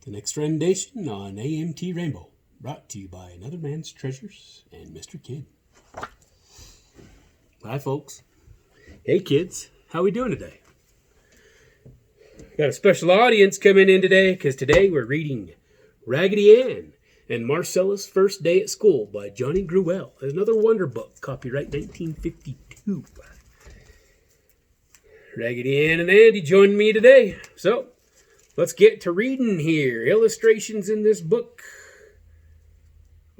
The next rendition on AMT Rainbow, brought to you by Another Man's Treasures and Mr.Kidd. Hi, folks. Hey, kids. How we doing today? Got a special audience coming in today, because today we're reading Raggedy Ann and Marcella's First Day at School by Johnny Gruelle. There's another wonder book, copyright 1952. Raggedy Ann and Andy joined me today, so let's get to reading here. Illustrations in this book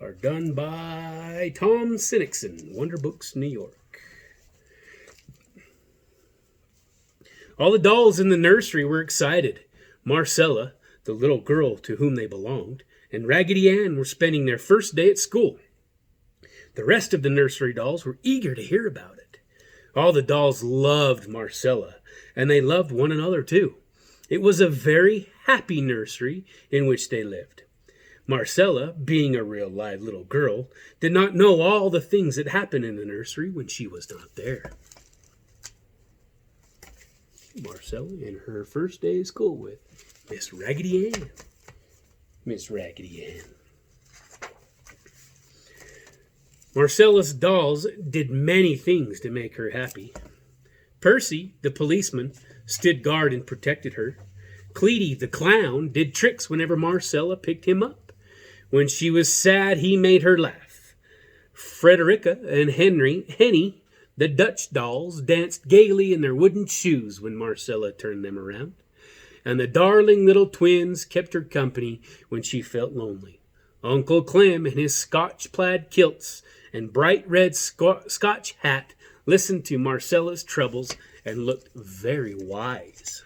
are done by Tom Sinnickson, Wonder Books, New York. All the dolls in the nursery were excited. Marcella, the little girl to whom they belonged, and Raggedy Ann were spending their first day at school. The rest of the nursery dolls were eager to hear about it. All the dolls loved Marcella, and they loved one another too. It was a very happy nursery in which they lived. Marcella, being a real live little girl, did not know all the things that happened in the nursery when she was not there. Marcella in her first day of school with Miss Raggedy Ann. Miss Raggedy Ann. Marcella's dolls did many things to make her happy. Percy, the policeman, stood guard and protected her. Cleety, the clown, did tricks whenever Marcella picked him up. When she was sad, he made her laugh. Frederica and Henny, the Dutch dolls, danced gaily in their wooden shoes when Marcella turned them around. And the darling little twins kept her company when she felt lonely. Uncle Clem in his Scotch plaid kilts and bright red Scotch hat listened to Marcella's troubles and looked very wise.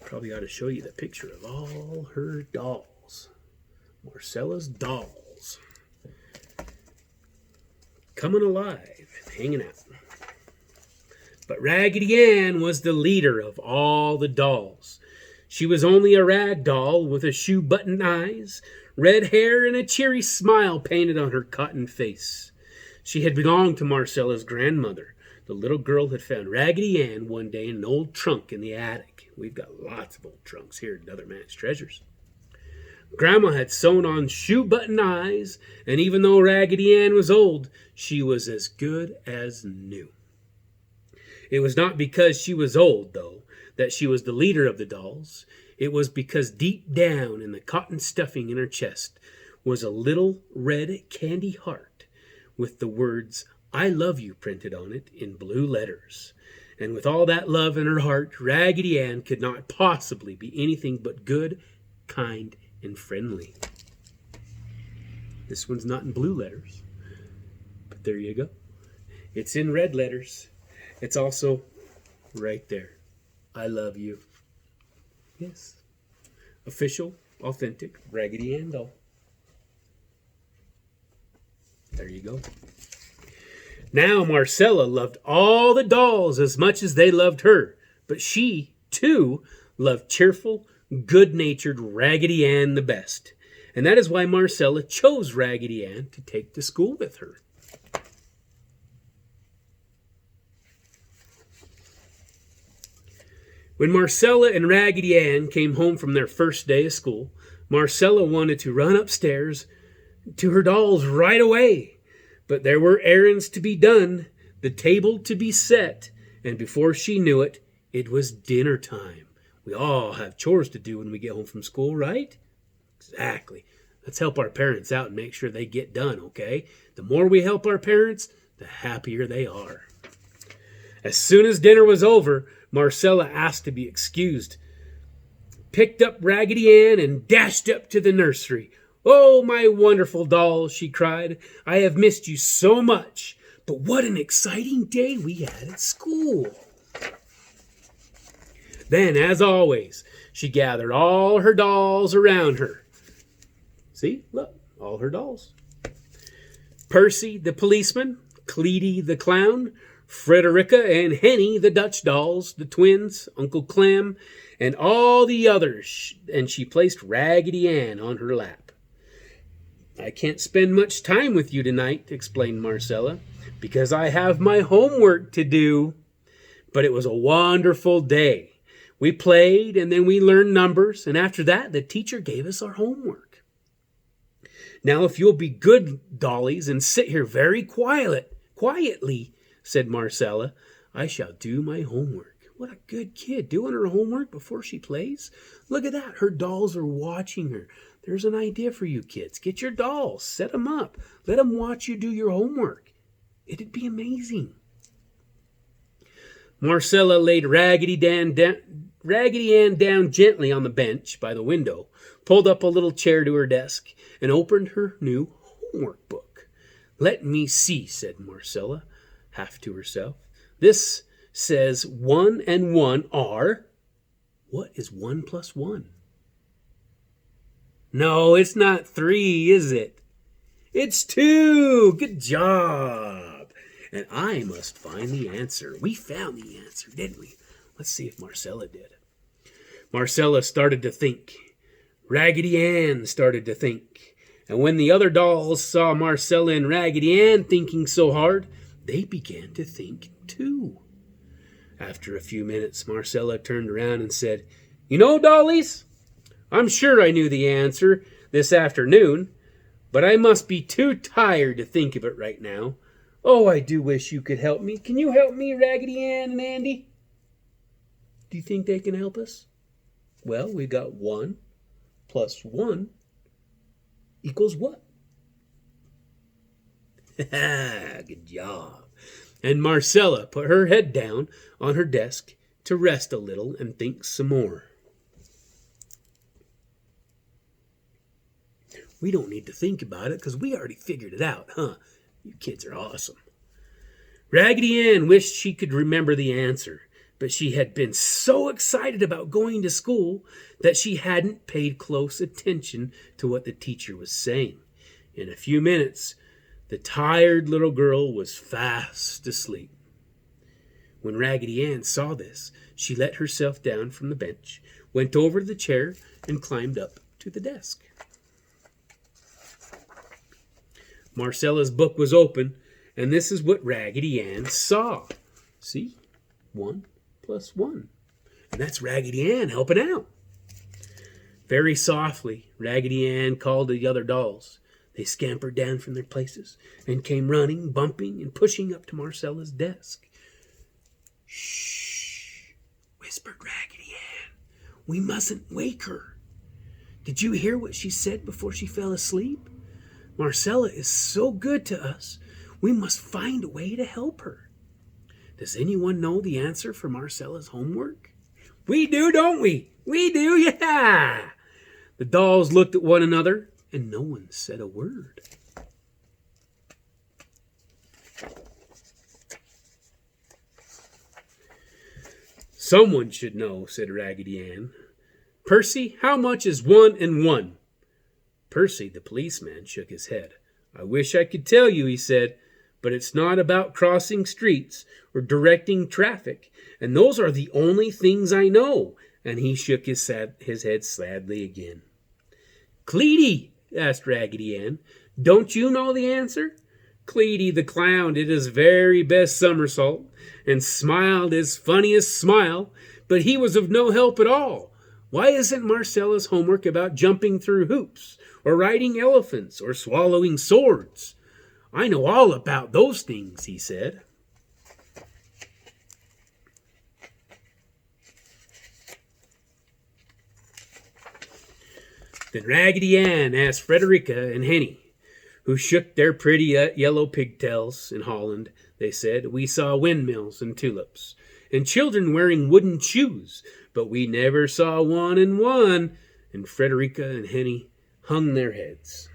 Probably ought to show you the picture of all her dolls. Marcella's dolls. Coming alive and hanging out. But Raggedy Ann was the leader of all the dolls. She was only a rag doll with a shoe-button eyes, red hair, and a cheery smile painted on her cotton face. She had belonged to Marcella's grandmother. The little girl had found Raggedy Ann one day in an old trunk in the attic. We've got lots of old trunks here at Another Man's Treasures. Grandma had sewn on shoe-button eyes, and even though Raggedy Ann was old, she was as good as new. It was not because she was old, though, that she was the leader of the dolls. It was because deep down in the cotton stuffing in her chest was a little red candy heart with the words, "I love you," printed on it in blue letters. And with all that love in her heart, Raggedy Ann could not possibly be anything but good, kind, and friendly. This one's not in blue letters, but there you go. It's in red letters. It's also right there. I love you. Yes. Official, authentic Raggedy Ann doll. There you go. Now Marcella loved all the dolls as much as they loved her, but she, too, loved cheerful, good-natured Raggedy Ann the best. And that is why Marcella chose Raggedy Ann to take to school with her. When Marcella and Raggedy Ann came home from their first day of school, Marcella wanted to run upstairs to her dolls right away. But there were errands to be done, the table to be set, and before she knew it, it was dinner time. We all have chores to do when we get home from school, right? Exactly. Let's help our parents out and make sure they get done, okay? The more we help our parents, the happier they are. As soon as dinner was over, Marcella asked to be excused, picked up Raggedy Ann, and dashed up to the nursery. "Oh, my wonderful dolls," she cried. "I have missed you so much. But what an exciting day we had at school." Then, as always, she gathered all her dolls around her. See, look, all her dolls. Percy, the policeman, Cleety, the clown, Frederica and Henny, the Dutch dolls, the twins, Uncle Clem, and all the others, and she placed Raggedy Ann on her lap. "I can't spend much time with you tonight," explained Marcella, "because I have my homework to do." But it was a wonderful day. We played, and then we learned numbers, and after that, the teacher gave us our homework. Now, if you'll be good dollies and sit here very quietly, said Marcella, I shall do my homework. What a good kid, doing her homework before she plays. Look at that, her dolls are watching her. There's an idea for you kids. Get your dolls, set them up. Let them watch you do your homework. It'd be amazing. Marcella laid Raggedy Ann down gently on the bench by the window, pulled up a little chair to her desk, and opened her new homework book. Let me see, said Marcella, half to herself. This says 1 and 1 are... What is 1 plus 1? No, it's not 3, is it? It's 2. Good job. And I must find the answer. We found the answer, didn't we? Let's see if Marcella did. Marcella started to think. Raggedy Ann started to think. And when the other dolls saw Marcella and Raggedy Ann thinking so hard, they began to think too. After a few minutes, Marcella turned around and said, You know, dollies, I'm sure I knew the answer this afternoon, but I must be too tired to think of it right now. Oh, I do wish you could help me. Can you help me, Raggedy Ann and Andy? Do you think they can help us? Well, we got 1 plus 1 equals what? Good job. And Marcella put her head down on her desk to rest a little and think some more. We don't need to think about it because we already figured it out, huh? You kids are awesome. Raggedy Ann wished she could remember the answer, but she had been so excited about going to school that she hadn't paid close attention to what the teacher was saying. In a few minutes, the tired little girl was fast asleep. When Raggedy Ann saw this, she let herself down from the bench, went over to the chair, and climbed up to the desk. Marcella's book was open, and this is what Raggedy Ann saw. See? 1 plus 1. And that's Raggedy Ann helping out. Very softly, Raggedy Ann called the other dolls. They scampered down from their places and came running, bumping, and pushing up to Marcella's desk. Shh, whispered Raggedy Ann. We mustn't wake her. Did you hear what she said before she fell asleep? Marcella is so good to us. We must find a way to help her. Does anyone know the answer for Marcella's homework? We do, don't we? We do, yeah! The dolls looked at one another, and no one said a word. Someone should know, said Raggedy Ann. Percy, how much is 1 and 1? Percy, the policeman, shook his head. I wish I could tell you, he said, but it's not about crossing streets or directing traffic, and those are the only things I know. And he shook his head sadly again. Cleety, asked Raggedy Ann, don't you know the answer? Cleety the clown did his very best somersault and smiled his funniest smile, but he was of no help at all. Why isn't Marcella's homework about jumping through hoops, or riding elephants, or swallowing swords? I know all about those things, he said. Then Raggedy Ann asked Frederica and Henny, who shook their pretty yellow pigtails. In Holland, they said, we saw windmills and tulips, and children wearing wooden shoes, but we never saw 1 and 1. And Frederica and Henny hung their heads.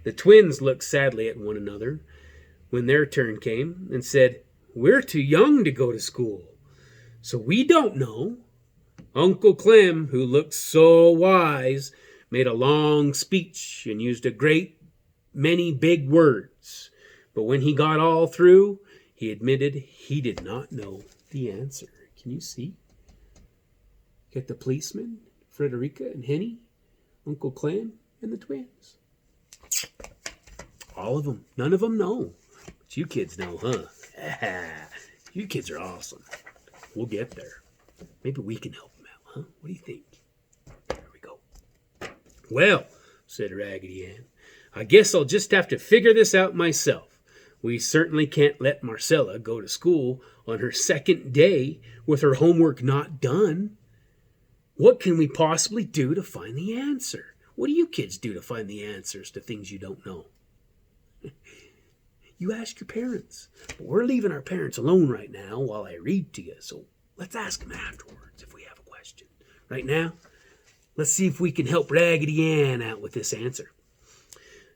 The twins looked sadly at one another when their turn came and said, we're too young to go to school, so we don't know. Uncle Clem, who looked so wise, made a long speech and used a great many big words. But when he got all through, he admitted he did not know the answer. Can you see? Get the policeman, Frederica and Henny, Uncle Clem, and the twins. All of them. None of them know. But you kids know, huh? You kids are awesome. We'll get there. Maybe we can help him out, huh? What do you think? There we go. Well, said Raggedy Ann, I guess I'll just have to figure this out myself. We certainly can't let Marcella go to school on her second day with her homework not done. What can we possibly do to find the answer? What do you kids do to find the answers to things you don't know? You ask your parents. But we're leaving our parents alone right now while I read to you, so let's ask them afterwards if we have a question. Right now, let's see if we can help Raggedy Ann out with this answer.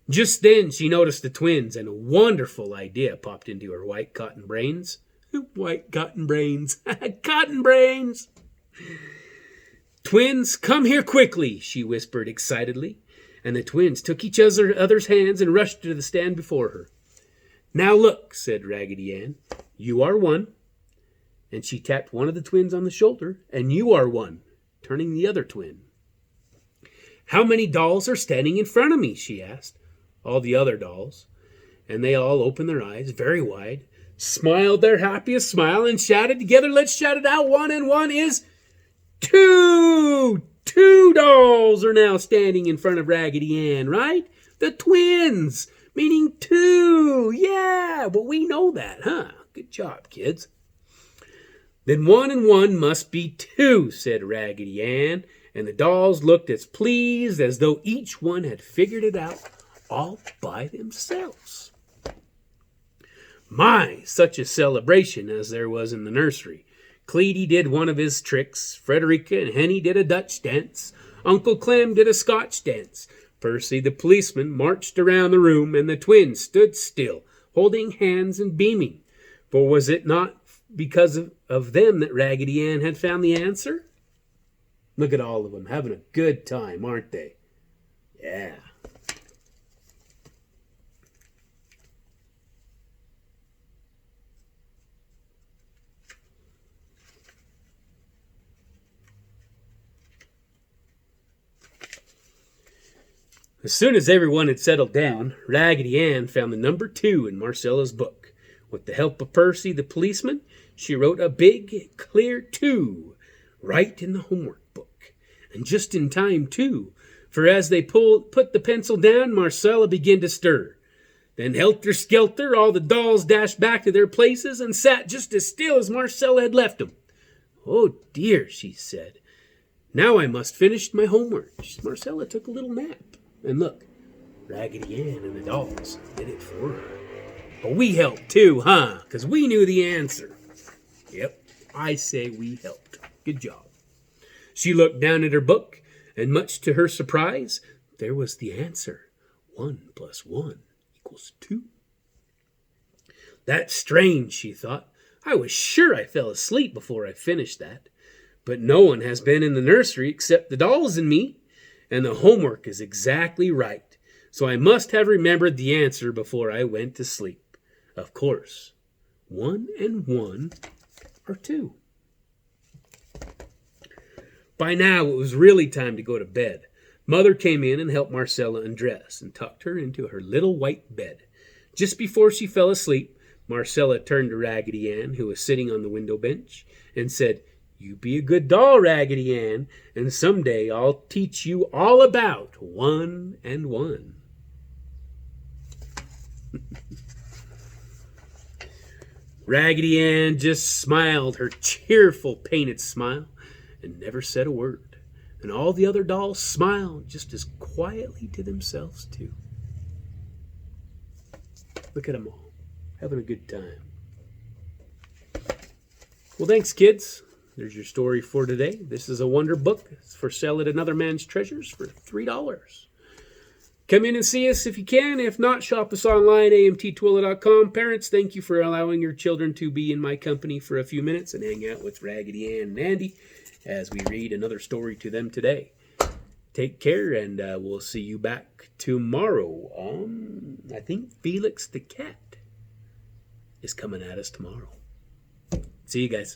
Just then, she noticed the twins, and a wonderful idea popped into her white cotton brains. White cotton brains. Cotton brains! Twins, come here quickly, she whispered excitedly, and the twins took each other's hands and rushed to the stand before her. Now look, said Raggedy Ann, you are one. And she tapped one of the twins on the shoulder, and you are one, turning the other twin. How many dolls are standing in front of me? She asked. All the other dolls. And they all opened their eyes very wide, smiled their happiest smile, and shouted together, let's shout it out, 1 and 1 is 2! 2 dolls are now standing in front of Raggedy Ann, right? The twins, meaning 2. Yeah, well, we know that, huh? Good job, kids. Then 1 and 1 must be 2, said Raggedy Ann, and the dolls looked as pleased as though each one had figured it out all by themselves. My, such a celebration as there was in the nursery. Cleety did one of his tricks, Frederica and Henny did a Dutch dance, Uncle Clem did a Scotch dance, Percy the policeman marched around the room, and the twins stood still, holding hands and beaming. For was it not because of them that Raggedy Ann had found the answer? Look at all of them having a good time, aren't they? Yeah. As soon as everyone had settled down, Raggedy Ann found the number 2 in Marcella's book. With the help of Percy the policeman, she wrote a big, clear 2 right in the homework book. And just in time, too, for as they put the pencil down, Marcella began to stir. Then helter-skelter, all the dolls dashed back to their places and sat just as still as Marcella had left them. Oh, dear, she said. Now I must finish my homework. Marcella took a little nap. And look, Raggedy Ann and the dolls did it for her. But we helped too, huh? Because we knew the answer. Yep, I say we helped. Good job. She looked down at her book, and much to her surprise, there was the answer. 1 + 1 = 2. That's strange, she thought. I was sure I fell asleep before I finished that. But no one has been in the nursery except the dolls and me. And the homework is exactly right, so I must have remembered the answer before I went to sleep. Of course, 1 and 1 are 2. By now, it was really time to go to bed. Mother came in and helped Marcella undress and tucked her into her little white bed. Just before she fell asleep, Marcella turned to Raggedy Ann, who was sitting on the window bench, and said, You be a good doll, Raggedy Ann, and someday I'll teach you all about 1 and 1. Raggedy Ann just smiled her cheerful, painted smile and never said a word. And all the other dolls smiled just as quietly to themselves, too. Look at them all, having a good time. Well, thanks, kids. There's your story for today. This is a wonder book. It's for sale at Another Man's Treasures for $3. Come in and see us if you can. If not, shop us online, amttwilla.com. Parents, thank you for allowing your children to be in my company for a few minutes and hang out with Raggedy Ann and Andy as we read another story to them today. Take care, and we'll see you back tomorrow on, I think, Felix the Cat is coming at us tomorrow. See you guys.